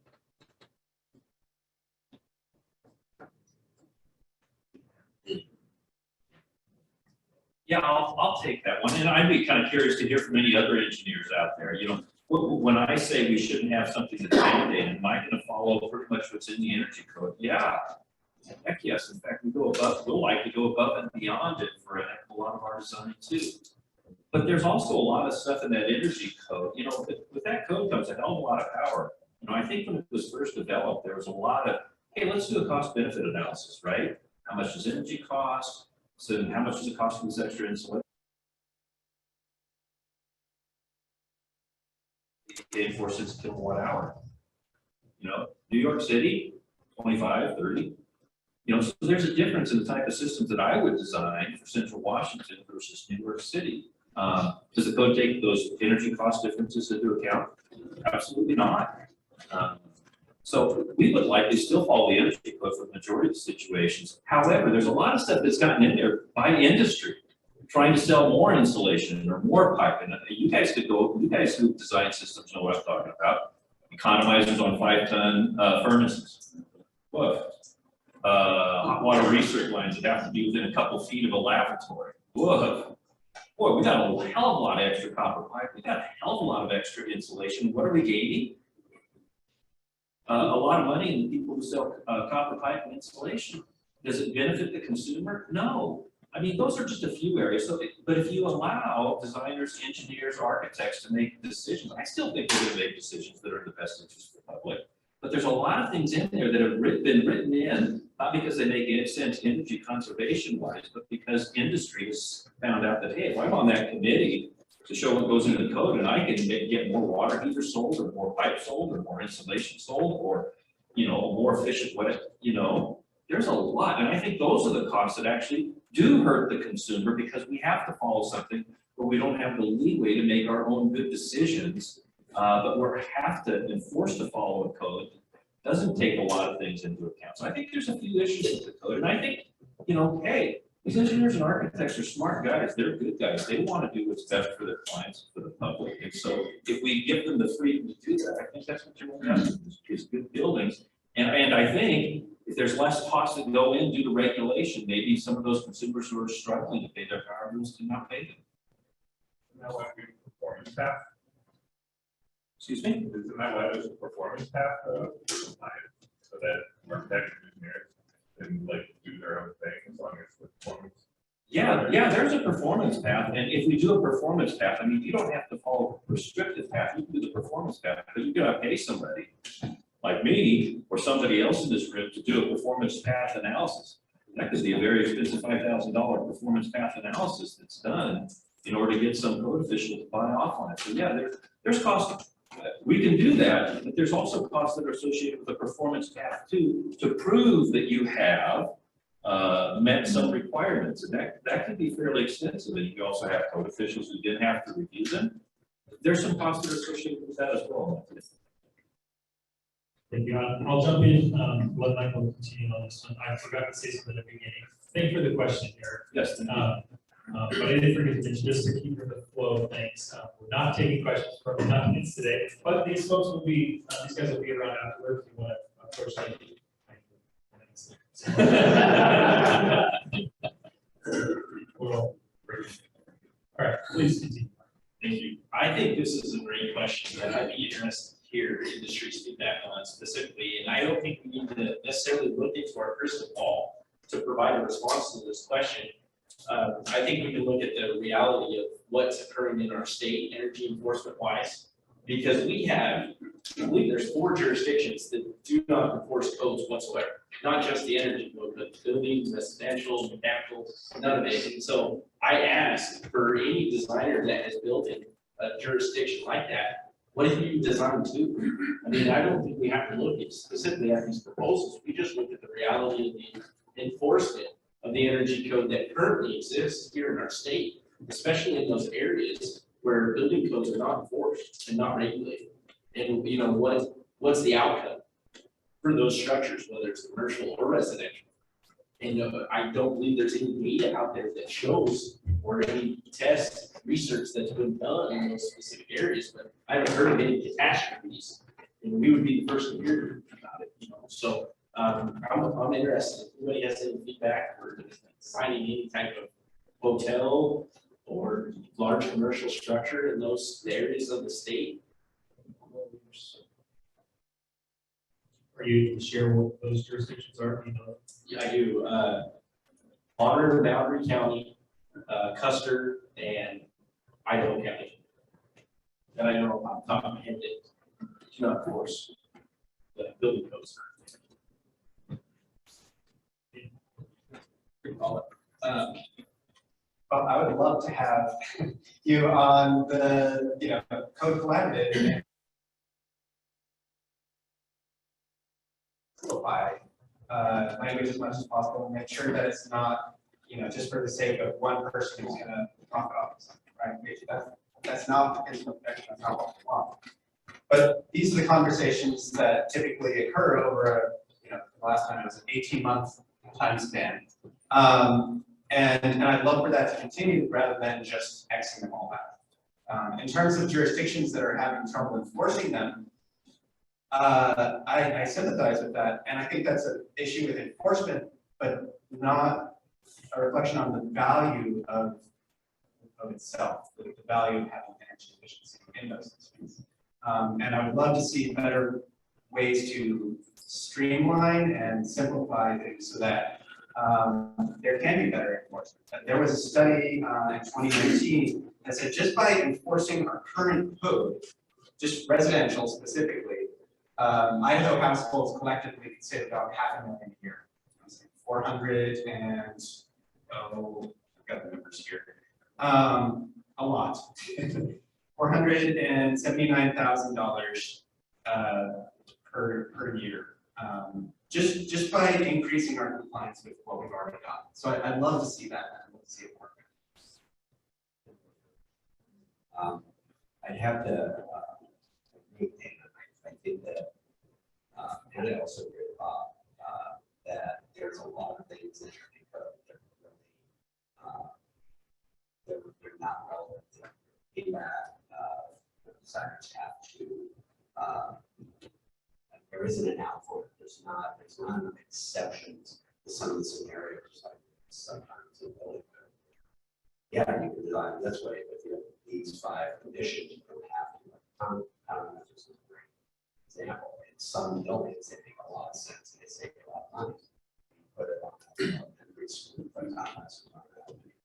Yeah, I'll take that one, and I'd be kind of curious to hear from any other engineers out there, you know. When I say we shouldn't have something that's mandated, am I gonna follow pretty much what's in the energy code? Yeah, heck yes, in fact, we'll like to go above and beyond it for a heck of a lot of our design too. But there's also a lot of stuff in that energy code, you know, with that code comes a hell of a lot of power. You know, I think when it was first developed, there was a lot of, hey, let's do a cost benefit analysis, right? How much does energy cost? So how much does it cost for this extra insulation? Paid for 6 kilowatt hour. You know, New York City, 25, 30. You know, so there's a difference in the type of systems that I would design for Central Washington versus New York City. Does the code take those energy cost differences into account? Absolutely not. So we would likely still follow the energy code for the majority of the situations. However, there's a lot of stuff that's gotten in there by industry, trying to sell more insulation or more pipe. And you guys who design systems know what I'm talking about. Economizers on 5-ton furnaces. Woof. Hot water research lines that have to be within a couple feet of a lavatory. Woof. Boy, we got a hell of a lot of extra copper pipe. We got a hell of a lot of extra insulation. What are we gaining? A lot of money in the people who sell copper pipe and insulation. Does it benefit the consumer? No. I mean, those are just a few areas. So, but if you allow designers, engineers, architects to make decisions, I still think they're going to make decisions that are in the best interest of the public. But there's a lot of things in there that have been written in, not because they make sense energy conservation wise, but because industry has found out that, hey, if I'm on that committee to show what goes into the code and I can get more water heaters sold or more pipe sold or more insulation sold or, you know, a more efficient way, you know, there's a lot. And I think those are the costs that actually do hurt the consumer because we have to follow something where we don't have the leeway to make our own good decisions, but we have to enforce to follow a code. Doesn't take a lot of things into account. So I think there's a few issues with the code. And I think, you know, hey, these engineers and architects are smart guys. They're good guys. They want to do what's best for their clients, for the public. And so if we give them the freedom to do that, I think that's what you want to have is good buildings. And I think if there's less costs that go in due to regulation, maybe some of those consumers who are struggling to pay their power bills can not pay them. Isn't that why we performance path? Excuse me? Isn't that why there's a performance path so that architects and engineers can like do their own thing as long as the performance? Yeah, there's a performance path, and if we do a performance path, I mean, you don't have to follow a prescriptive path. You can do the performance path, but you gotta pay somebody like me or somebody else in this room to do a performance path analysis. That could be a very expensive $5,000 performance path analysis that's done in order to get some code official to buy off on it. So yeah, there's cost. We can do that, but there's also costs that are associated with the performance path too, to prove that you have met some requirements, and that can be fairly extensive, and you also have code officials who didn't have to review them. There's some costs that are associated with that as well. Thank you. I'll jump in, let Michael continue on this one. I forgot to say something at the beginning. Thank you for the question, Eric. Yes. But I did forget to mention, just to keep with the flow of things, we're not taking questions from the audience today, but these folks will be, these guys will be around afterwards if you want to approach them. All right, please continue. Thank you. I think this is a great question that I'd be interested to hear industry's feedback on specifically. And I don't think we need to necessarily look into our crystal ball to provide a response to this question. I think we can look at the reality of what's occurring in our state, energy enforcement wise, because I believe there's 4 jurisdictions that do not enforce codes whatsoever. Not just the energy code, but buildings, residential, mechanical, none of it. And so I asked for any designer that has built in a jurisdiction like that, what have you designed to? I mean, I don't think we have to look specifically at these proposals. We just look at the reality of the enforcement of the energy code that currently exists here in our state, especially in those areas where building codes are not enforced and not regulated. And you know, what's the outcome for those structures, whether it's commercial or residential? And I don't believe there's any data out there that shows or any test research that's been done in those specific areas, but I haven't heard of any catastrophes. And we would be the first to hear about it, you know. So I'm interested. If anybody has any feedback or designing any type of hotel or large commercial structure in those areas of the state. Are you able to share what those jurisdictions are? You know? Yeah, I do. Bonner, Boundary County, Custer, and Idaho County. And I know off the top of my head that do not enforce the building codes. Well, I would love to have you on the, code collaborative. Simplify language as much as possible and make sure that it's not, just for the sake of one person who's gonna profit off of something, right? That's not the principle of protection, that's not what we want. But these are the conversations that typically occur over the last time it was an 18-month time span. And I'd love for that to continue rather than just Xing them all out. In terms of jurisdictions that are having trouble enforcing them, I sympathize with that, and I think that's an issue with enforcement, but not a reflection on the value of itself, the value of having energy efficiency in those systems. And I would love to see better ways to streamline and simplify things so that there can be better enforcement. There was a study in 2019 that said just by enforcing our current code, just residential specifically, Idaho households collectively could save about $500,000 a year. 400 and, I've got the numbers here. A lot. $479,000 per year. Just by increasing our compliance with what we've already done. So I'd love to see that. I'd love to see it work. I'd have to maintain. I think that, and I also agree with Bob, that there's a lot of things that are they're not relevant. In that, designers have to. There isn't an out for it. There's not enough exceptions to some of the scenarios. Like sometimes in building code. Yeah, you can design this way, but you have these 5 conditions you don't have to. Like, just a great example. In some buildings, they make a lot of sense and they save a lot of money. You put it on every school, put it on that.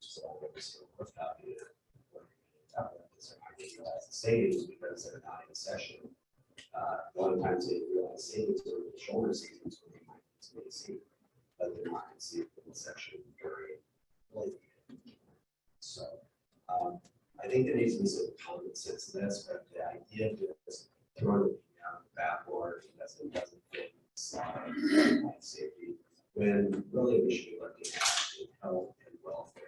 So obviously, without the savings because because they're not in session. A lot of times they realize savings during the shoulder seasons when they might be see, but they're not conceived in session during late. So I think there needs to be some common sense to this, but the idea of just throwing it down the backboard because it doesn't fit safety, when really we should be looking at health and welfare.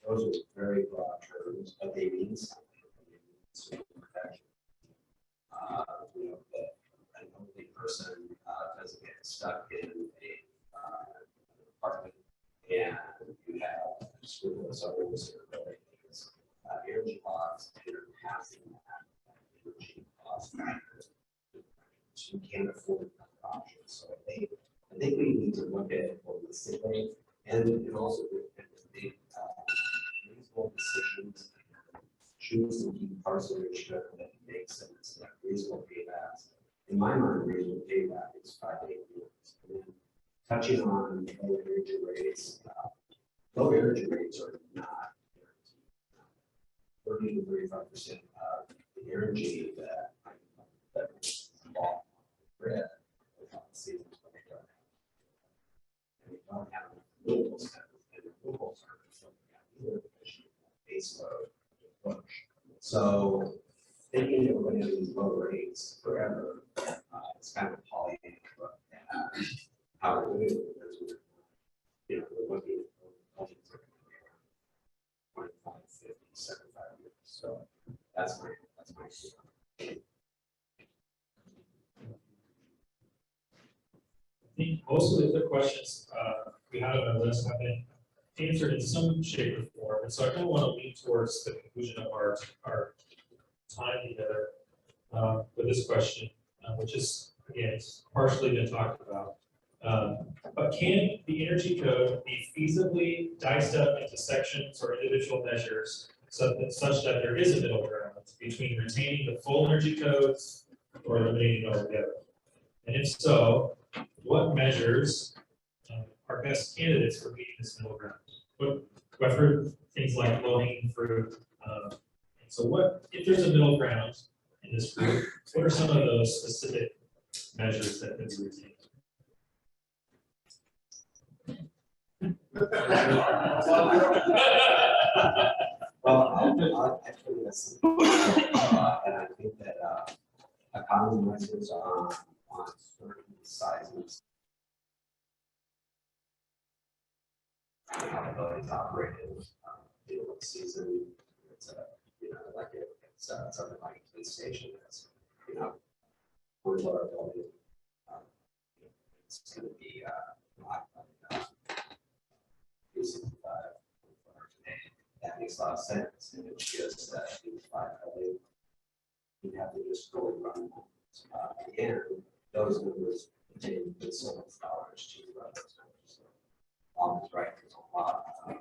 Those are very broad terms, but they mean something. They mean consumer protection. You know, that an elderly person doesn't get stuck in an apartment, and you have scrupulous owners that are really energy costs, and you're passing that energy cost factor. So you can't afford other options. So I think we need to look at it holistically and also make reasonable decisions, choose to keep parts of it that make sense, that reasonable paybacks. In my mind, reasonable payback is 5 to 8 years. And then touching on low energy rates, low energy rates are not 30 to 35% of the energy that is bought on the grid without the seasons when they don't have. And we don't have renewables, and renewables are either base load or push. So thinking that we're going to have these low rates forever, it's kind of poly how we're doing it because we're looking at 25, 50, 75 years. So that's my I think most of the questions we had on our list have been answered in some shape or form, and so I kind of want to lean towards the conclusion of our time together with this question, which is again it's partially been talked about. But can the energy code be feasibly diced up into sections or individual measures such that there is a middle ground between retaining the full energy codes or eliminating it altogether? And if so, what measures are best candidates for meeting this middle ground? I've heard things like low-hanging fruit. So what, if there's a middle ground in this group, what are some of those specific measures that can be retained? Well, I'll actually listen. And I think that economizers on certain sizes. How the buildings operated, what season, it's like it's something like a police station that's, $40 building. It's going to be not like 365. That makes a lot of sense, and it's just that you have to just go and run them. Again, those numbers contain so much dollars to run those numbers. So, it's right, there's a lot of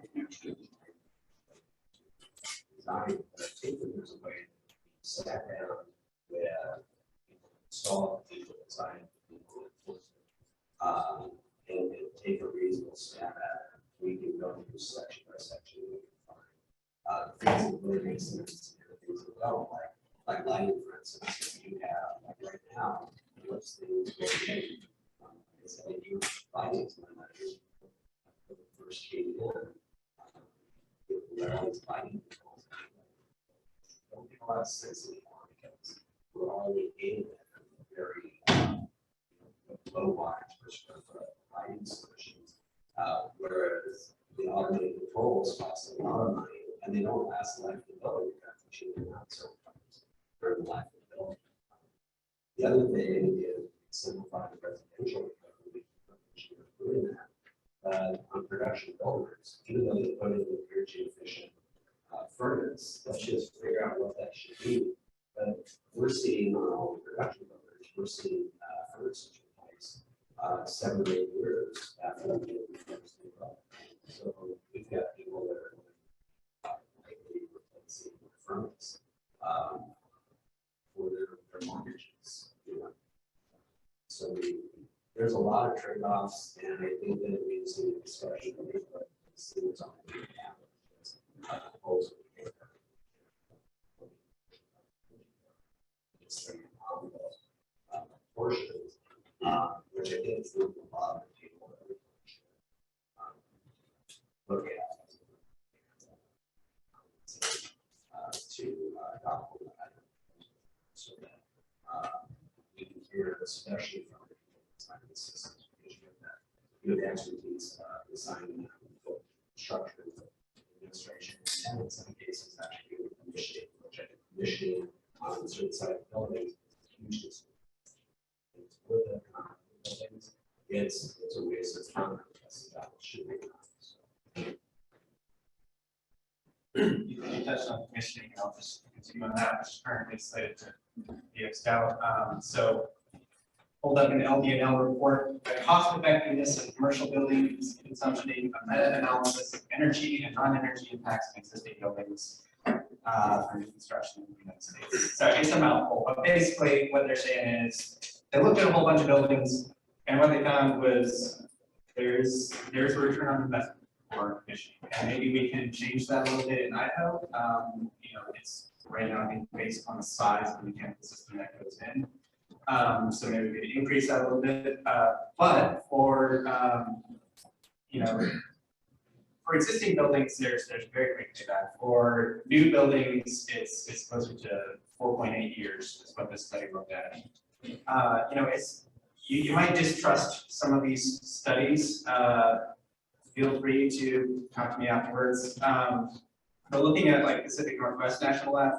design, but I think that there's a way to sit down with install people design and take a reasonable stab at it. We can go through section by section. We can find things that really make sense and things that don't, like lighting, for instance. If you have, like right now, what's the is LED lighting first came in, all these lighting don't make a lot of sense anymore because we're already in a very low wattage per square foot lighting solutions, whereas the automated controls cost a lot of money and they don't last the life of the building. You have to change them out several times during the life of the building. The other thing is simplify the residential code. We're doing that. On production buildings, even though they put in an energy efficient furnace, let's just figure out what that should be. But we're seeing on all the production buildings, we're seeing furnaces replaced 7 or 8 years after we get the furnace new up. So we've got people that are likely replacing the furnace for their mortgages. So there's a lot of trade-offs, and I think that we need to discussion of it, but see what's on the focusing on the portions, which I think is a lot of people that we should look at. To adopt that. So that we can hear, especially from the design of the systems, because you have expertise designing structure, administration, and in some cases actually commissioning, which I think commissioning on a certain side of buildings is huge. It's with the buildings, it's a waste of time. That should be. You touched on commissioning, and I'll just continue on that, which is currently slated to be Xed out. So hold up an LD&L report, the cost effectiveness of commercial buildings, consumption, a meta-analysis of energy and non-energy impacts of existing buildings for new construction in the United States. So it's a mouthful, but basically what they're saying is they looked at a whole bunch of buildings, and what they found was there's a return on investment for commissioning, and maybe we can change that a little bit in Idaho. You know, it's right now, I think, based on the size of the mechanical system that goes in. So maybe we could increase that a little bit, but for you know, for existing buildings, there's very quick payback. For new buildings, it's closer to 4.8 years is what this study looked at. You know, you might distrust some of these studies. Feel free to talk to me afterwards. But looking at like Pacific Northwest National Lab,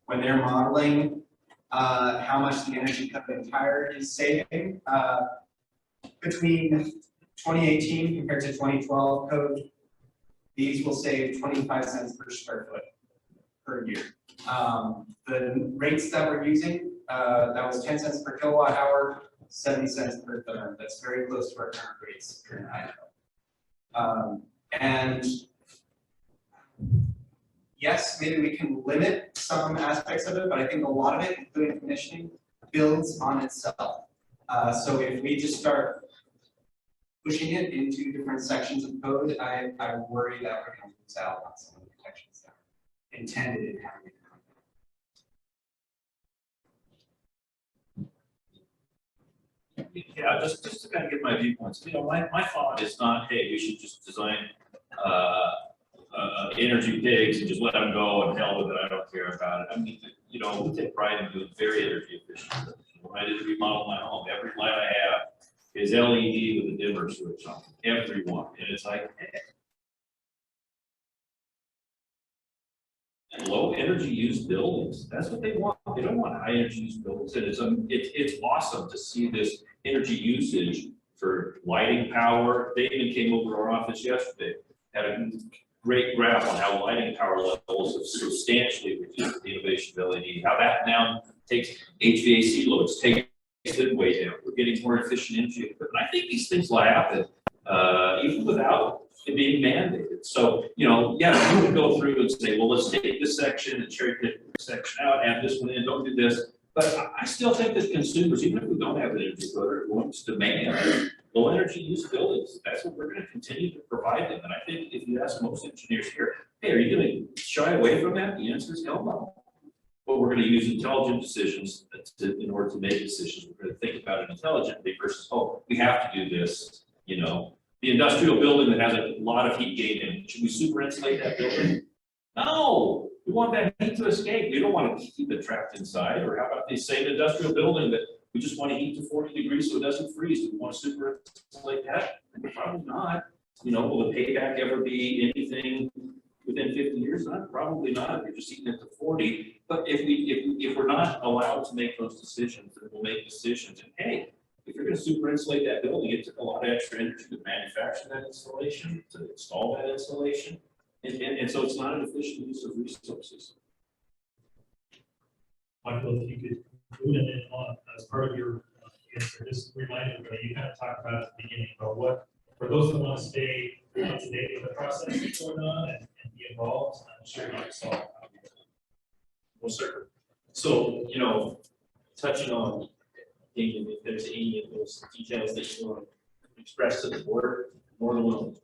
when they're modeling how much the energy company tire is saving between 2018 compared to 2012 code, these will save 25 cents per square foot per year. The rates that we're using, that was 10 cents per kilowatt hour, 70 cents per therm. That's very close to our current rates here in Idaho. And yes, maybe we can limit some aspects of it, but I think a lot of it, including commissioning, builds on itself. So if we just start pushing it into different sections of code, I worry that we're going to lose out on some of the protections that are intended in having it. Yeah, just to kind of get my viewpoints, you know, my thought is not, hey, we should just design energy pigs and just let them go and hell with it, I don't care about it. I mean, you know, we take pride in doing very energy efficient. When I did remodel my home, every light I have is LED with a dimmer switch on, every one, and it's like, hey. And low energy use buildings, that's what they want. They don't want high energy use buildings, and it's awesome to see this energy usage for lighting power. They even came over to our office yesterday, had a great graph on how lighting power levels have substantially reduced the innovation of LED, how that now takes HVAC loads, takes it way down. We're getting more efficient energy equipment. I think these things will happen, even without it being mandated. So, you know, yeah, you would go through and say, well, let's take this section and cherry pick this section out, add this one in, don't do this. But I still think that consumers, even if we don't have an energy code, are going to demand low energy use buildings. That's what we're going to continue to provide them. And I think if you ask most engineers here, hey, are you going to shy away from that? The answer is hell no. But we're going to use intelligent decisions in order to make decisions. We're going to think about it intelligently versus, oh, we have to do this, you know. The industrial building that has a lot of heat gain in it, should we super insulate that building? No, we want that heat to escape. We don't want to keep it trapped inside. Or how about the same industrial building that we just want to heat to 40 degrees so it doesn't freeze? Do we want to super insulate that? Probably not. You know, will the payback ever be anything within 50 years? Not, probably not. If you're just heating it to 40. But if we're not allowed to make those decisions, then we'll make decisions. And hey, if you're going to super insulate that building, it took a lot of extra energy to manufacture that installation, to install that installation. And so it's not an efficient use of resources. Michael, if you could include it on as part of your answer, just remind everybody, you kind of talked about at the beginning, but what, for those that want to stay up to date with the process that's going on and be involved, I'm sure you saw. Well, sir. So, you know, touching on, Damon, if there's any of those details that you want to express to the board, more than welcome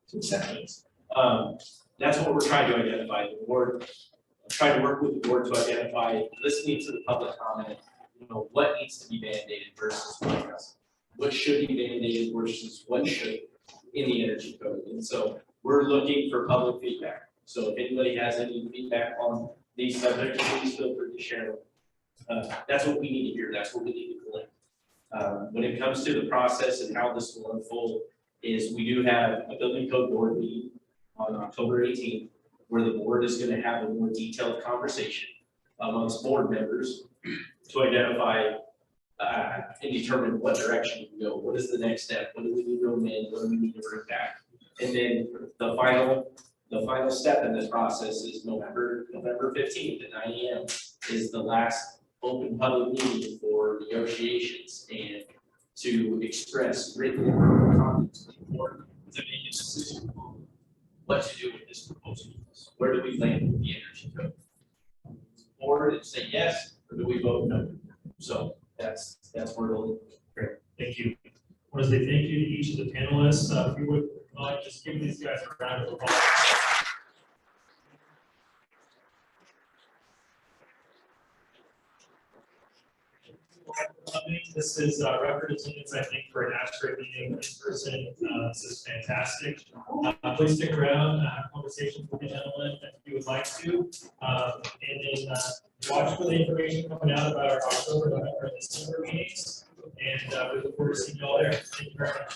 to accept those. That's what we're trying to identify. The board try to work with the board to identify, listening to the public comment, what needs to be mandated versus what doesn't. What should be mandated versus what should in the energy code. And so we're looking for public feedback. So if anybody has any feedback on these subjects, please feel free to share them. That's what we need to hear. That's what we need to collect. When it comes to the process and how this will unfold, is we do have a building code board meeting on October 18th, where the board is going to have a more detailed conversation amongst board members to identify and determine what direction we go. What is the next step? What do we need to amend? What do we need to bring back? And then the final step in this process is November 15th at 9 a.m. is the last open public meeting for negotiations and to express written comments to the board to make a decision on what to do with this proposal. Where do we land with the energy code? Board and say yes, or do we vote no? So that's where it'll. Great, thank you. I want to say thank you to each of the panelists. If you would just give these guys a round of applause. This is record attendance, I think, for an ASHRAE meeting in person. This is fantastic. Please stick around, have conversations with the gentleman if you would like to. And then watch for the information coming out about our October, November, and December meetings. And we look forward to seeing you all there. Thank you very much.